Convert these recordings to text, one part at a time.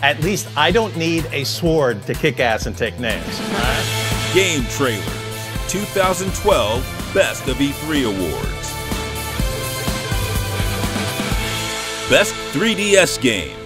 At least I don't need a sword to kick ass and take names. GameTrailers 2012 Best of E3 Awards. Best 3DS Game.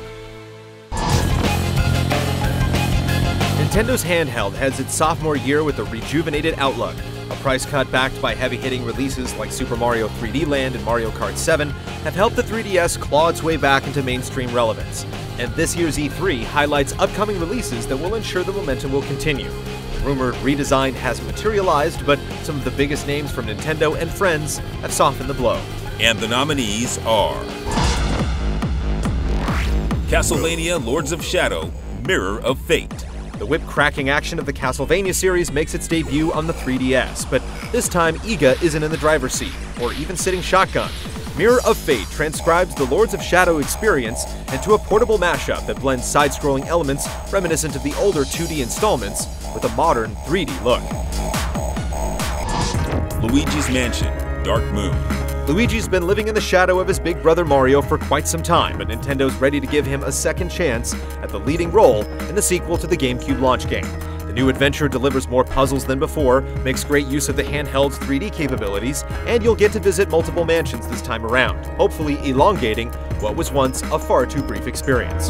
Nintendo's handheld heads its sophomore year with a rejuvenated outlook. A price cut backed by heavy-hitting releases like Super Mario 3D Land and Mario Kart 7 have helped the 3DS claw its way back into mainstream relevance. And this year's E3 highlights upcoming releases that will ensure the momentum will continue. The rumored redesign hasn't materialized, but some of the biggest names from Nintendo and friends have softened the blow. And the nominees are Castlevania Lords of Shadow, Mirror of Fate. The whip-cracking action of the Castlevania series makes its debut on the 3DS, but this time Iga isn't in the driver's seat, or even sitting shotgun. Mirror of Fate transcribes the Lords of Shadow experience into a portable mashup that blends side-scrolling elements reminiscent of the older 2D installments with a modern 3D look. Luigi's Mansion, Dark Moon. Luigi's been living in the shadow of his big brother Mario for quite some time, but Nintendo's ready to give him a second chance at the leading role in the sequel to the GameCube launch game. The new adventure delivers more puzzles than before, makes great use of the handheld's 3D capabilities, and you'll get to visit multiple mansions this time around, hopefully elongating what was once a far too brief experience.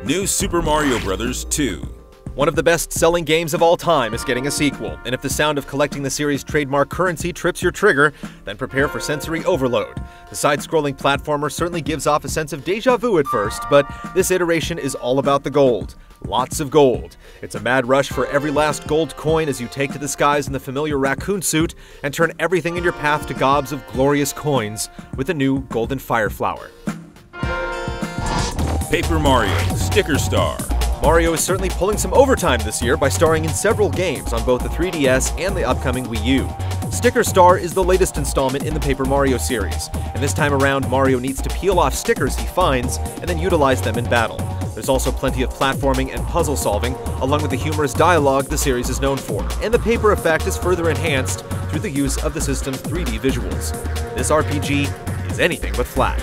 New Super Mario Bros. 2. One of the best-selling games of all time is getting a sequel, and if the sound of collecting the series' trademark currency trips your trigger, then prepare for sensory overload. The side-scrolling platformer certainly gives off a sense of déjà vu at first, but this iteration is all about the gold. Lots of gold. It's a mad rush for every last gold coin as you take to the skies in the familiar raccoon suit and turn everything in your path to gobs of glorious coins with a new golden fire flower. Paper Mario, Sticker Star. Mario is certainly pulling some overtime this year by starring in several games on both the 3DS and the upcoming Wii U. Sticker Star is the latest installment in the Paper Mario series, and this time around Mario needs to peel off stickers he finds and then utilize them in battle. There's also plenty of platforming and puzzle solving, along with the humorous dialogue the series is known for, and the paper effect is further enhanced through the use of the system's 3D visuals. This RPG is anything but flat.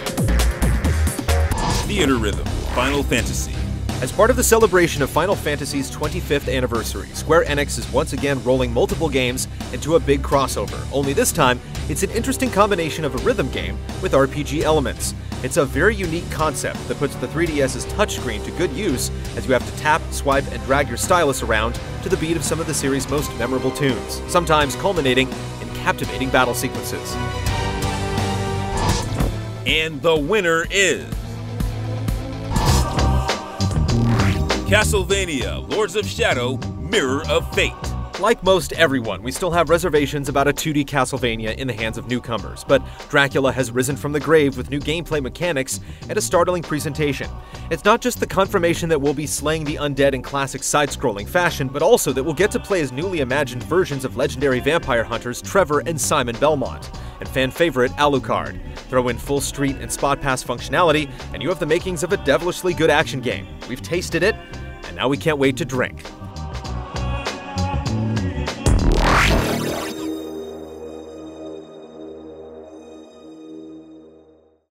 THEATRHYTHM, Final Fantasy. As part of the celebration of Final Fantasy's 25th anniversary, Square ENIX is once again rolling multiple games into a big crossover, only this time, it's an interesting combination of a rhythm game with RPG elements. It's a very unique concept that puts the 3DS's touchscreen to good use as you have to tap, swipe, and drag your stylus around to the beat of some of the series' most memorable tunes, sometimes culminating in captivating battle sequences. And the winner is Castlevania Lords of Shadow, Mirror of Fate. Like most everyone, we still have reservations about a 2D Castlevania in the hands of newcomers, but Dracula has risen from the grave with new gameplay mechanics and a startling presentation. It's not just the confirmation that we'll be slaying the undead in classic side-scrolling fashion, but also that we'll get to play as newly imagined versions of legendary vampire hunters Trevor and Simon Belmont, and fan favorite Alucard. Throw in full street and spot pass functionality, and you have the makings of a devilishly good action game. We've tasted it, and now we can't wait to drink.